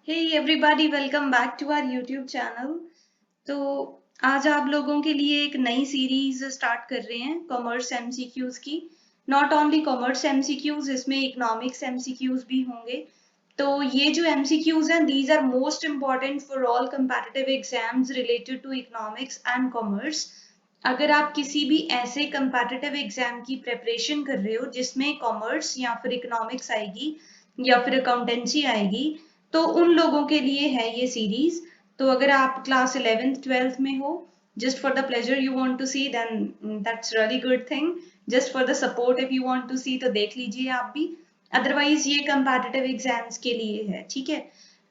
Hey everybody, welcome back to our YouTube channel. तो आज आप लोगों के लिए एक नई सीरीज स्टार्ट कर रहे हैं कॉमर्स एमसीक्यूज की। नॉट ओनली कॉमर्स एमसीक्यूज, इसमें इकोनॉमिक्स एमसीक्यूज भी होंगे। तो ये जो एमसीक्यूज हैं, these are most important for all competitive exams related to economics and commerce. अगर आप किसी भी ऐसे कंपैटिटिव एग्जाम की प्रेपरेशन कर रहे हो जिसमें कॉमर्स या फिर इकोनॉमिक्स आएगी या फिर अकाउंटेंसी आएगी, तो उन लोगों के लिए है ये सीरीज। तो अगर आप क्लास 11th 12th में हो, just for the pleasure you want to see, then that's really good thing. just for the support if you want to see, तो देख लीजिए आप भी। अदरवाइज ये कंपैटिटिव एग्जाम्स के लिए है, ठीक है।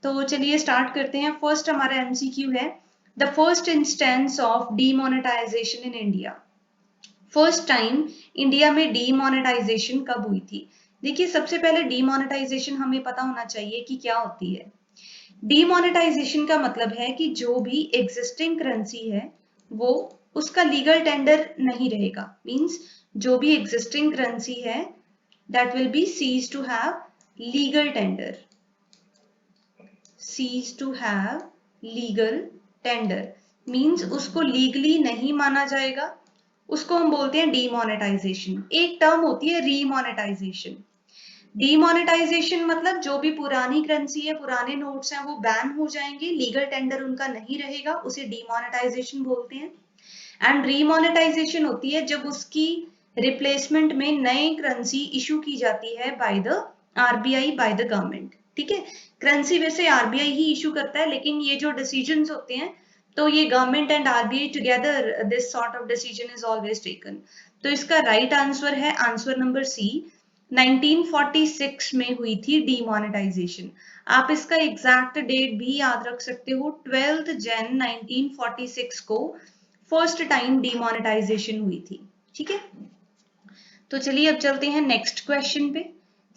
तो चलिए स्टार्ट करते हैं। फर्स्ट हमारा एमसीक्यू है, the first instance of demonetisation in India. First time India में डीमोनेटाइजेशन कब हुई थी? देखिए, सबसे पहले डीमोनेटाइजेशन हमें पता होना चाहिए कि क्या होती है। डीमोनेटाइजेशन का मतलब है कि जो भी एग्जिस्टिंग करेंसी है वो उसका लीगल टेंडर नहीं रहेगा। मींस जो भी एग्जिस्टिंग करेंसी है that will be cease to have legal tender. Cease to have legal tender means उसको लीगली नहीं माना जाएगा, उसको हम बोलते हैं डीमोनेटाइजेशन। एक टर्म होती है रीमोनेटाइजेशन। डीमोनेटाइजेशन मतलब जो भी पुरानी करेंसी है, पुराने नोट्स हैं, वो बैन हो जाएंगे, लीगल टेंडर उनका नहीं रहेगा, उसे डीमोनेटाइजेशन बोलते हैं। एंड रीमोनेटाइजेशन होती है जब उसकी रिप्लेसमेंट में नई करेंसी इशू की जाती है by the RBI, by the government. ठीक है, करेंसी वैसे आरबीआई ही इशू करता है, लेकिन ये जो डिसीजंस होते हैं तो ये government and RBI together, this sort of decision is always taken. तो इसका राइट आंसर है आंसर नंबर सी, 1946 में हुई थी डीमोनेटाइजेशन। आप इसका एग्जैक्ट डेट भी याद रख सकते हो, 12 जन 1946 को फर्स्ट टाइम डीमोनेटाइजेशन हुई थी। ठीक है, तो चलिए अब चलते हैं नेक्स्ट क्वेश्चन पे।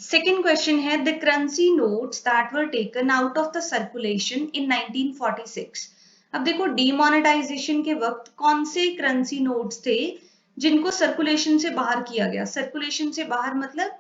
सेकेंड क्वेश्चन है, the currency notes that were taken out of the circulation इन 1946। अब देखो, डीमोनेटाइजेशन के वक्त कौन से करेंसी नोट्स थे जिनको सर्कुलेशन से बाहर किया गया? सर्कुलेशन से बाहर मतलब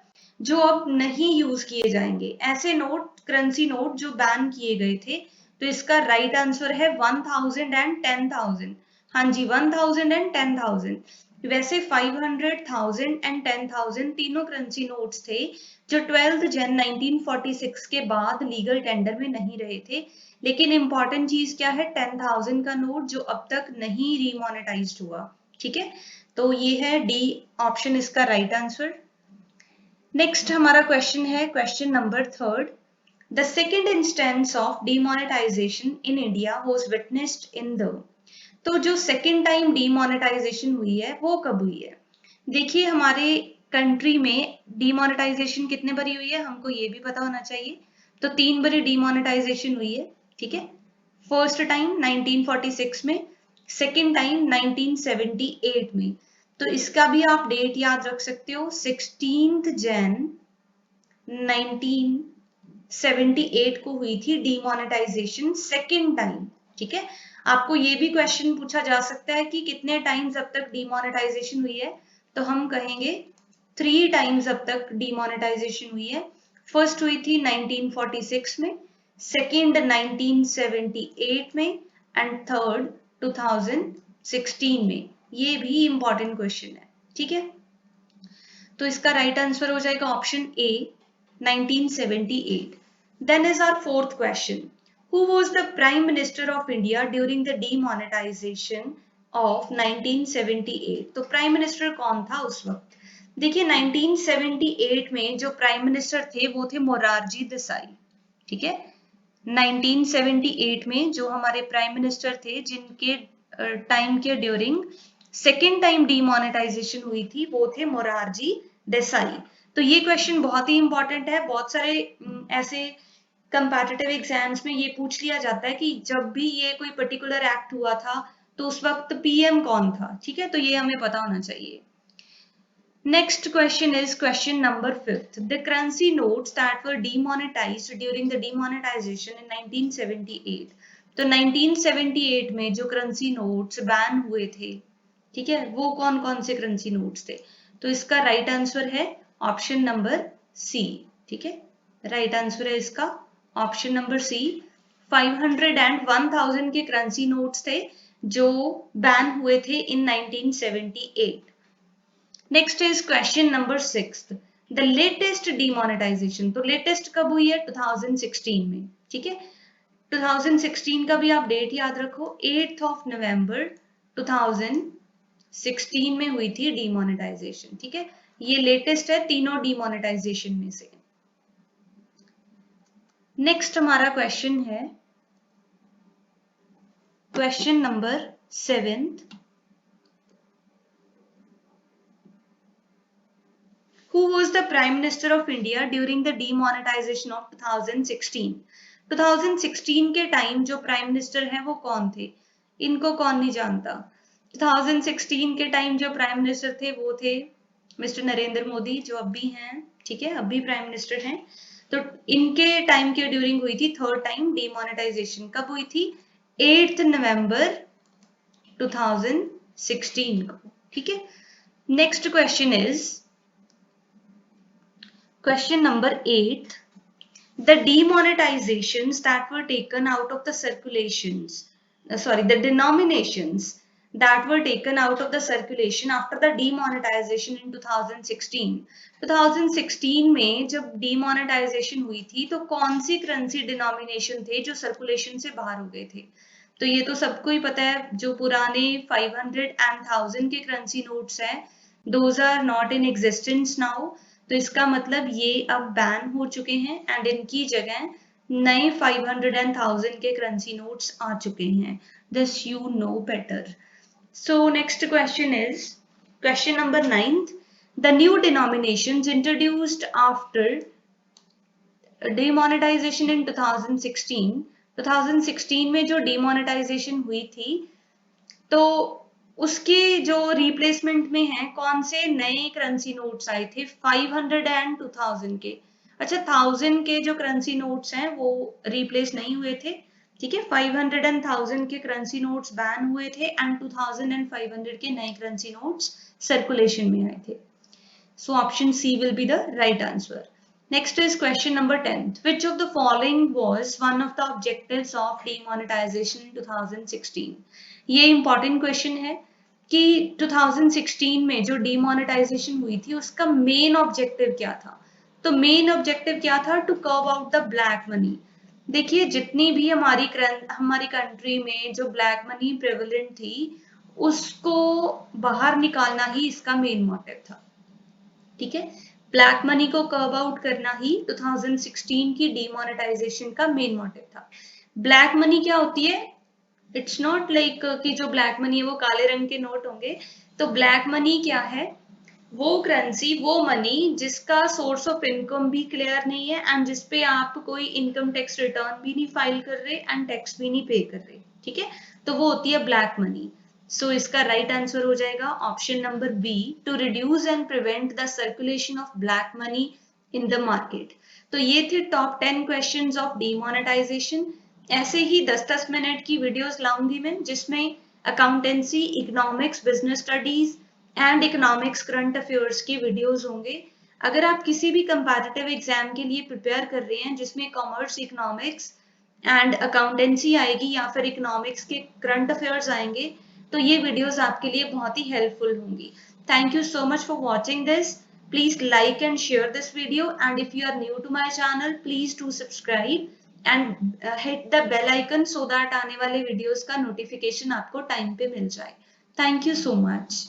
जो अब नहीं यूज किए जाएंगे, ऐसे नोट, करेंसी नोट जो बैन किए गए थे। तो इसका राइट आंसर है 1000 एंड 10,000। हाँ जी, 1000 एंड 10,000। वैसे 500, 1000 एंड 10,000 तीनों करेंसी नोट्स थे जो 12 जन 1946 के बाद लीगल टेंडर में नहीं रहे थे। लेकिन इंपॉर्टेंट चीज क्या है? 10,000 का नोट जो अब तक नहीं रीमोनेटाइज्ड हुआ। ठीक है, तो ये है डी ऑप्शन इसका राइट आंसर। नेक्स्ट हमारा क्वेश्चन है question number third, the second instance of demonetisation in India was witnessed in the. तो जो सेकेंड टाइम डीमोनेटाइजेशन हुई है वो कब हुई है? देखिए, हमारे कंट्री में डीमोनेटाइजेशन कितने बारी हुई है हमको ये भी पता होना चाहिए। तो 3 बारी डीमोनेटाइजेशन हुई है। ठीक है, फर्स्ट टाइम 1946 में, सेकेंड टाइम 1978 में। तो इसका भी आप डेट याद रख सकते हो, 16 जन 1978 को हुई थी डीमोनेटाइजेशन सेकेंड टाइम। ठीक है, आपको ये भी क्वेश्चन पूछा जा सकता है कि कितने टाइम्स अब तक डीमोनेटाइजेशन हुई है, तो हम कहेंगे 3 टाइम्स अब तक डीमोनेटाइजेशन हुई है। फर्स्ट हुई थी 1946 में, सेकेंड 1978 में एंड थर्ड 2016 में। ये भी इंपॉर्टेंट क्वेश्चन है। ठीक है, तो इसका राइट आंसर हो जाएगा option A, 1978। Then is our fourth question. Who was the Prime Minister of India during the demonetization of 1978? तो प्राइम मिनिस्टर कौन था उस वक्त? देखिए, 1978 में जो प्राइम मिनिस्टर थे वो थे मोरारजी देसाई। ठीक है, 1978 में जो हमारे प्राइम मिनिस्टर थे जिनके टाइम के ड्यूरिंग सेकेंड टाइम डीमोनेटाइजेशन हुई थी, वो थे मोरारजी देसाई। तो ये क्वेश्चन बहुत ही इंपॉर्टेंट है। बहुत सारे ऐसे कंपैटिटिव एग्जाम्स में ये पूछ लिया जाता है कि जब भी ये कोई पर्टिकुलर एक्ट हुआ था तो उस वक्त पीएम कौन था। ठीक है, तो ये हमें पता होना चाहिए। Next question is question number 5th. The currency notes that were demonetized during the demonetization in 1978. तो 1978 में जो करेंसी नोट्स बैन हुए थे, ठीक है, वो कौन कौन से करेंसी नोट्स थे? तो इसका राइट आंसर है ऑप्शन नंबर सी। ठीक है, राइट आंसर है इसका ऑप्शन नंबर सी 500 एंड 1000 के करेंसी नोट्स थे जो बैन हुए थे इन 1978. Next is question number 6. The latest demonetisation. तो लेटेस्ट कब हुई है? 2016 में. ठीक है, 2016 का भी आप डेट याद रखो, 8th of November 2016 में हुई थी डिमोनेटाइजेशन. ठीक है, ये लेटेस्ट है तीनों डिमोनेटाइजेशन में से. नेक्स्ट हमारा क्वेश्चन है question number 7. Who was the Prime Minister of India during the demonetization of 2016? 2016 के टाइम जो प्राइम मिनिस्टर हैं वो कौन थे? इनको कौन नहीं जानता. 2016 के टाइम जो प्राइम मिनिस्टर थे वो थे मिस्टर नरेंद्र मोदी, जो अब भी हैं. ठीक है, अब भी प्राइम मिनिस्टर हैं. तो इनके टाइम के ड्यूरिंग हुई थी थर्ड टाइम डिमोनेटाइजेशन. कब हुई थी? 8th November 2016 को. ठीक है, next question is question number 8. The demonetizations that were taken out of the circulations, the denominations that were taken out of the circulation after the demonetization in 2016. 2016 में जब demonetization हुई थी तो कौन सी करेंसी डिनोमिनेशन थे जो सर्कुलेशन से बाहर हो गए थे? तो ये तो सबको ही पता है, जो पुराने 500 and 1000 के करेंसी नोट्स हैं, those are not in existence now. तो इसका मतलब ये अब बैन हो चुके हैं एंड इनकी जगह नए 500 and 1000 के करेंसी नोट्स आ चुके हैं. This you know better. So next question is question number 9. The new denominations introduced after demonetization in 2016. 2016 में जो डिमोनेटाइजेशन हुई थी तो उसके जो रिप्लेसमेंट में है कौन से नए करेंसी नोट्स आए थे? 500 एंड 2000 के. अच्छा, 1000 के जो करेंसी नोट्स हैं वो रिप्लेस नहीं हुए थे. ठीक है, 500 एंड 1000 के करेंसी नोट्स बैन हुए थे एंड 2000 एंड 500 के नए करेंसी नोट्स सर्कुलेशन में आए थे. So option C will be the right answer. Next is question number 10. Which of the following was one of the objectives of demonetization in 2016? ये important question है कि 2016 में जो demonetization हुई थी उसका main objective क्या था? तो main objective क्या था? To curb out the black money. देखिए, जितनी भी हमारी कंट्री में जो ब्लैक मनी प्रेवलेंट थी उसको बाहर निकालना ही इसका मेन मोटिव था. ठीक है, ब्लैक मनी को कर्ब आउट करना ही 2016 की डिमोनेटाइजेशन का मेन मोटिव था. ब्लैक मनी क्या होती है? इट्स नॉट लाइक कि जो ब्लैक मनी है वो काले रंग के नोट होंगे. तो ब्लैक मनी क्या है? वो करेंसी, वो मनी जिसका सोर्स ऑफ इनकम भी क्लियर नहीं है एंड जिसपे आप कोई इनकम टैक्स रिटर्न भी नहीं फाइल कर रहे एंड टैक्स भी नहीं पे कर रहे. ठीक है, तो वो होती है ब्लैक मनी. सो इसका राइट आंसर हो जाएगा option number B, to reduce and prevent the circulation of black money in the market. तो ये थे टॉप 10 क्वेश्चंस ऑफ डिमोनेटाइजेशन. ऐसे ही 10-10 मिनट की वीडियोस लाऊंगी मैं जिसमें accountancy, economics, business studies and economics current affairs की वीडियोस होंगे. अगर आप किसी भी कंपैटिटिव एग्जाम के लिए प्रिपेयर कर रहे हैं जिसमें कॉमर्स, इकोनॉमिक्स एंड अकाउंटेंसी आएगी या फिर इकोनॉमिक्स के करंट अफेयर्स आएंगे, तो ये वीडियोस आपके लिए बहुत ही हेल्पफुल होंगी. Thank you so much for watching this. Please like and share this video and if you are new to my channel please do subscribe and hit the bell icon so that आने वाले videos का notification आपको time पे मिल जाए. Thank you so much.